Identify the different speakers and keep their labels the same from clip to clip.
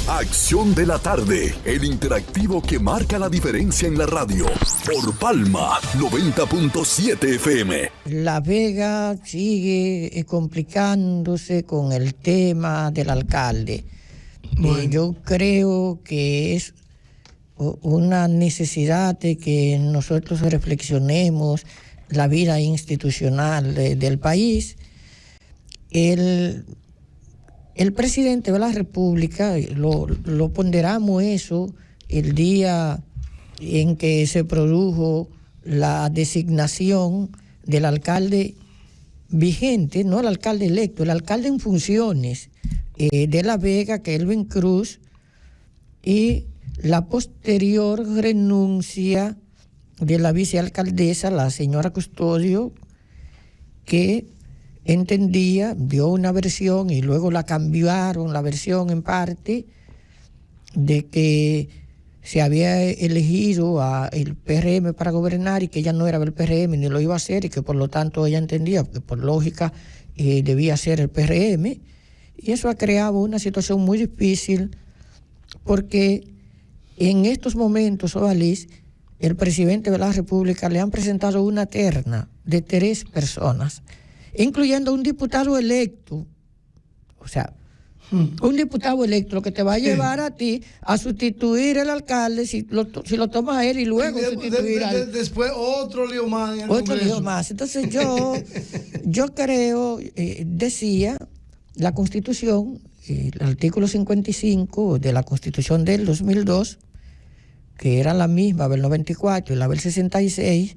Speaker 1: Acción de la tarde, el interactivo que marca la diferencia en la radio. Por Palma 90.7 FM.
Speaker 2: La Vega sigue complicándose con el tema del alcalde. Yo creo que es una necesidad de que nosotros reflexionemos la vida institucional del país. El presidente de la República, lo ponderamos eso el día en que se produjo la designación del alcalde vigente, no el alcalde electo, el alcalde en funciones de La Vega, Kelvin Cruz, y la posterior renuncia de la vicealcaldesa, la señora Custodio, que entendía, dio una versión y luego la cambiaron, la versión en parte, de que se había elegido a el PRM para gobernar y que ella no era del PRM ni lo iba a hacer y que por lo tanto ella entendía que por lógica debía ser el PRM, y eso ha creado una situación muy difícil porque en estos momentos, Ovalis, el presidente de la República le han presentado una terna de 3 personas, incluyendo un diputado electo. O sea, un diputado electo que te va a llevar a ti a sustituir al alcalde si lo tomas a él y luego sustituir al...
Speaker 3: Después otro lío más.
Speaker 2: Otro lío más. Entonces yo creo, decía la Constitución, el artículo 55 de la Constitución del 2002, que era la misma del 94 y la del 66,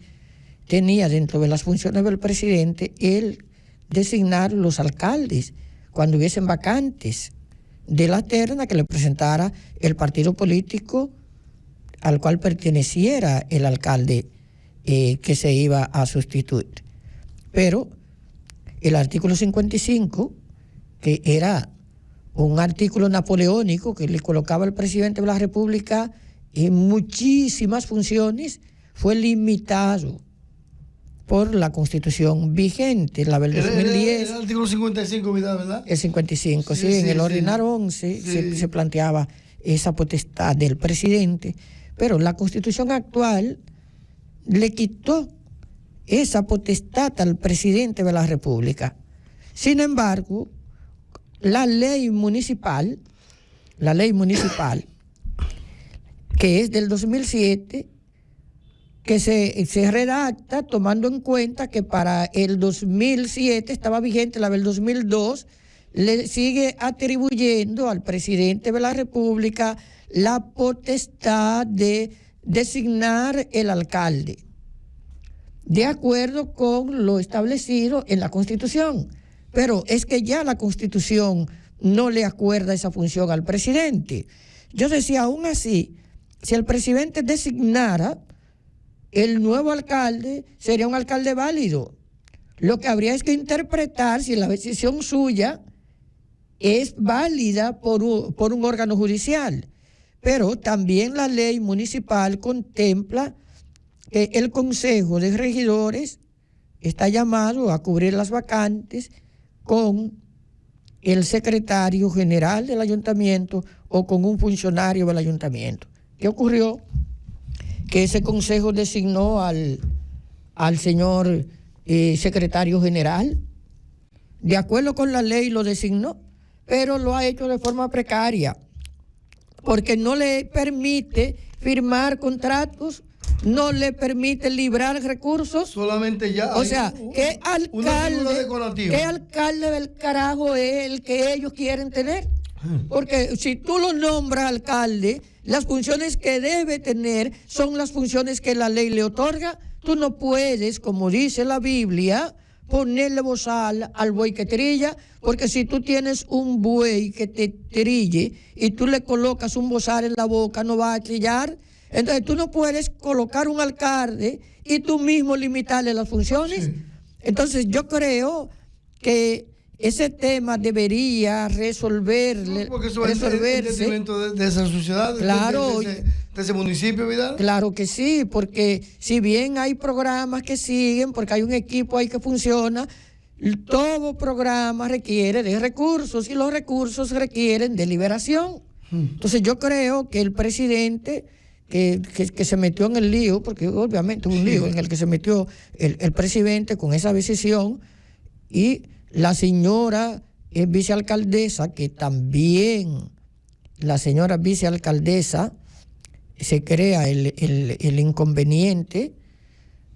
Speaker 2: tenía dentro de las funciones del presidente el designar los alcaldes cuando hubiesen vacantes de la terna que le presentara el partido político al cual perteneciera el alcalde que se iba a sustituir. Pero el artículo 55, que era un artículo napoleónico que le colocaba al presidente de la República en muchísimas funciones, fue limitado por la Constitución vigente, la del 2010.
Speaker 3: El artículo 55, ¿verdad?
Speaker 2: El 55, sí, en el ordinar 11 se planteaba esa potestad del presidente, pero la Constitución actual le quitó esa potestad al presidente de la República. Sin embargo, la ley municipal, que es del 2007, que se redacta tomando en cuenta que para el 2007 estaba vigente la del 2002, le sigue atribuyendo al presidente de la República la potestad de designar el alcalde, de acuerdo con lo establecido en la Constitución. Pero es que ya la Constitución no le acuerda esa función al presidente. Yo decía, aún así, si el presidente designara el nuevo alcalde, sería un alcalde válido. Lo que habría es que interpretar si la decisión suya es válida por un órgano judicial. Pero también la ley municipal contempla que el Consejo de Regidores está llamado a cubrir las vacantes con el secretario general del ayuntamiento o con un funcionario del ayuntamiento. ¿Qué ocurrió? Que ese consejo designó al señor secretario general, de acuerdo con la ley lo designó, pero lo ha hecho de forma precaria, porque no le permite firmar contratos, no le permite librar recursos.
Speaker 3: Solamente ya.
Speaker 2: O sea, ¿qué alcalde del carajo es el que ellos quieren tener? Porque si tú lo nombras alcalde, las funciones que debe tener son las funciones que la ley le otorga. Tú no puedes, como dice la Biblia, ponerle bozal al buey que trilla, porque si tú tienes un buey que te trille y tú le colocas un bozal en la boca, no va a trillar. Entonces tú no puedes colocar un alcalde y tú mismo limitarle las funciones. Sí. Entonces yo creo que ese tema debería resolverse.
Speaker 3: Porque eso es el detrimento de esa sociedad,
Speaker 2: claro,
Speaker 3: de ese municipio, Vidal.
Speaker 2: Claro que sí, porque si bien hay programas que siguen, porque hay un equipo ahí que funciona, todo programa requiere de recursos y los recursos requieren deliberación. Entonces yo creo que el presidente que se metió en el lío, porque obviamente un lío en el que se metió el presidente con esa decisión, y la señora vicealcaldesa, que también la señora vicealcaldesa se crea el inconveniente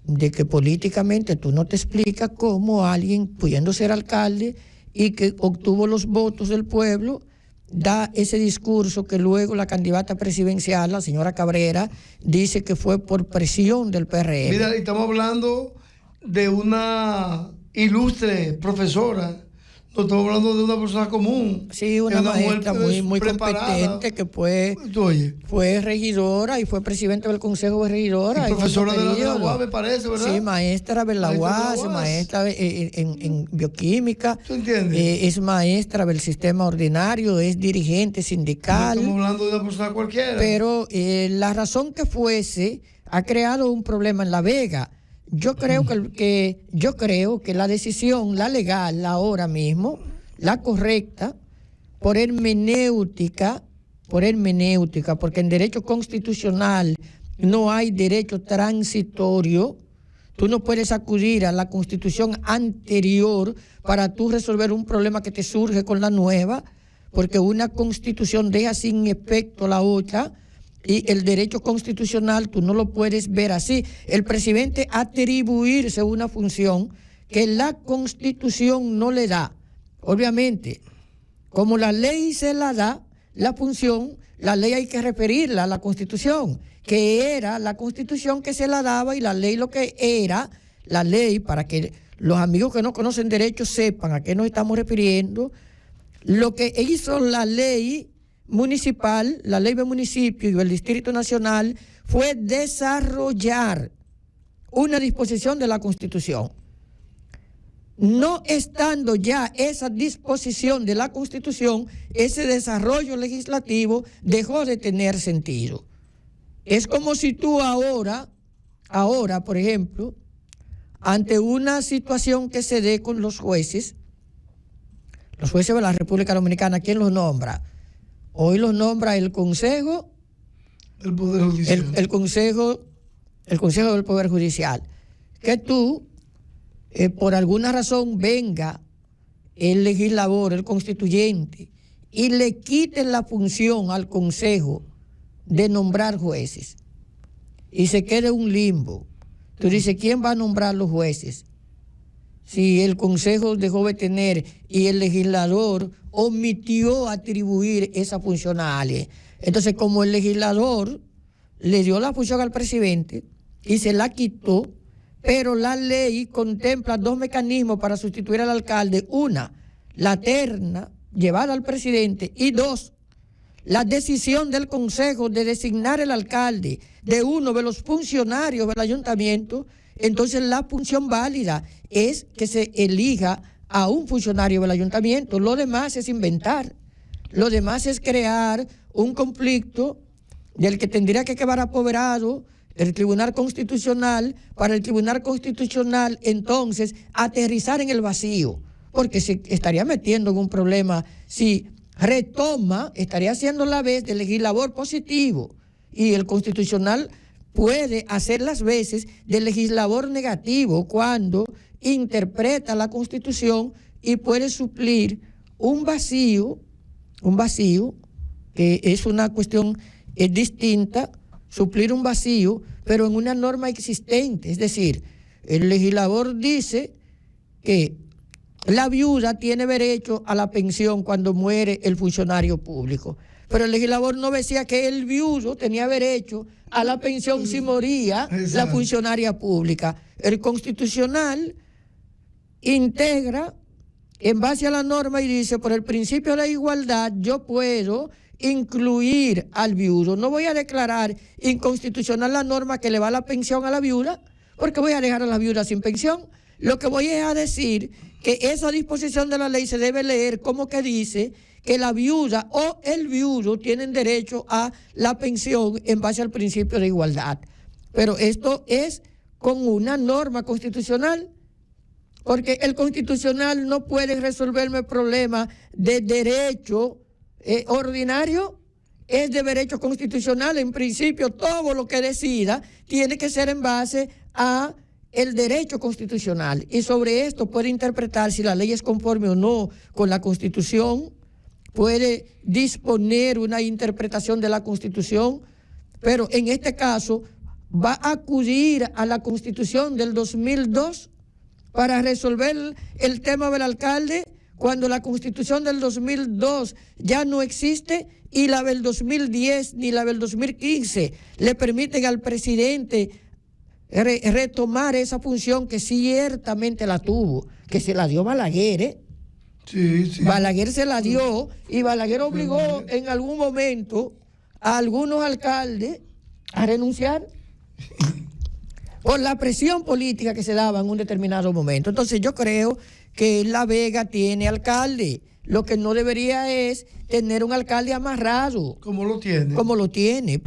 Speaker 2: de que políticamente tú no te explicas cómo alguien, pudiendo ser alcalde y que obtuvo los votos del pueblo, da ese discurso que luego la candidata presidencial, la señora Cabrera, dice que fue por presión del PRM.
Speaker 3: Mira, estamos hablando de una ilustre profesora. No estamos hablando de una persona común.
Speaker 2: Sí, una maestra muy competente que fue regidora y fue presidente del Consejo de Regidoras.
Speaker 3: Y profesora de la UAS, me parece, ¿verdad?
Speaker 2: Sí, maestra de la UAS, maestra en bioquímica.
Speaker 3: ¿Tú entiendes?
Speaker 2: Es maestra del sistema ordinario, es dirigente sindical.
Speaker 3: No estamos hablando de una persona cualquiera.
Speaker 2: Pero la razón que fuese ha creado un problema en La Vega. Yo creo que la decisión, la legal, la ahora mismo, la correcta, por hermenéutica, porque en derecho constitucional no hay derecho transitorio. Tú no puedes acudir a la constitución anterior para tú resolver un problema que te surge con la nueva, porque una constitución deja sin efecto la otra. Y el derecho constitucional tú no lo puedes ver así. El presidente atribuirse una función que la Constitución no le da. Obviamente, como la ley se la da, la función, la ley hay que referirla a la Constitución, que era la Constitución que se la daba, y la ley lo que era, la ley, para que los amigos que no conocen derecho sepan a qué nos estamos refiriendo, lo que hizo la ley municipal, la ley del municipio y del Distrito Nacional, fue desarrollar una disposición de la Constitución. No estando ya esa disposición de la Constitución, ese desarrollo legislativo dejó de tener sentido. Es como si tú ahora, por ejemplo, ante una situación que se dé con los jueces de la República Dominicana, ¿quién los nombra? Hoy los nombra el Consejo,
Speaker 3: el Poder Judicial.
Speaker 2: El Consejo del Poder Judicial. Que tú, por alguna razón, venga el legislador, el constituyente, y le quiten la función al Consejo de nombrar jueces, y se quede un limbo. Tú dices, ¿quién va a nombrar los jueces? Si el Consejo dejó de tener y el legislador omitió atribuir esa función a alguien. Entonces, como el legislador le dio la función al presidente y se la quitó, pero la ley contempla dos mecanismos para sustituir al alcalde: una, la terna llevada al presidente, y dos, la decisión del Consejo de designar el alcalde de uno de los funcionarios del ayuntamiento. Entonces la función válida es que se elija a un funcionario del ayuntamiento. Lo demás es inventar. Lo demás es crear un conflicto del que tendría que quedar apoderado el Tribunal Constitucional, para el Tribunal Constitucional entonces aterrizar en el vacío, porque se estaría metiendo en un problema. Si retoma, estaría haciendo la vez del legislador positivo, y el Constitucional puede hacer las veces del legislador negativo cuando interpreta la Constitución y puede suplir un vacío que es una cuestión distinta, suplir un vacío, pero en una norma existente. Es decir, el legislador dice que la viuda tiene derecho a la pensión cuando muere el funcionario público, pero el legislador no decía que el viudo tenía derecho a la pensión si moría la funcionaria pública. El Constitucional integra en base a la norma y dice, por el principio de la igualdad, yo puedo incluir al viudo. No voy a declarar inconstitucional la norma que le va la pensión a la viuda, porque voy a dejar a la viuda sin pensión. Lo que voy es a decir que esa disposición de la ley se debe leer como que dice que la viuda o el viudo tienen derecho a la pensión en base al principio de igualdad. Pero esto es con una norma constitucional, porque el Constitucional no puede resolverme el problema de derecho ordinario. es de derecho constitucional. En principio, todo lo que decida tiene que ser en base a el derecho constitucional. Y sobre esto puede interpretar si la ley es conforme o no con la Constitución, puede disponer una interpretación de la Constitución, pero en este caso va a acudir a la Constitución del 2002 para resolver el tema del alcalde, cuando la Constitución del 2002 ya no existe y la del 2010 ni la del 2015 le permiten al presidente retomar esa función que ciertamente la tuvo, que se la dio Balaguer, ¿eh?
Speaker 3: Sí, sí.
Speaker 2: Balaguer se la dio y Balaguer obligó en algún momento a algunos alcaldes a renunciar por la presión política que se daba en un determinado momento. Entonces yo creo que La Vega tiene alcalde. Lo que no debería es tener un alcalde amarrado.
Speaker 3: Como lo tiene.
Speaker 2: Como lo tiene.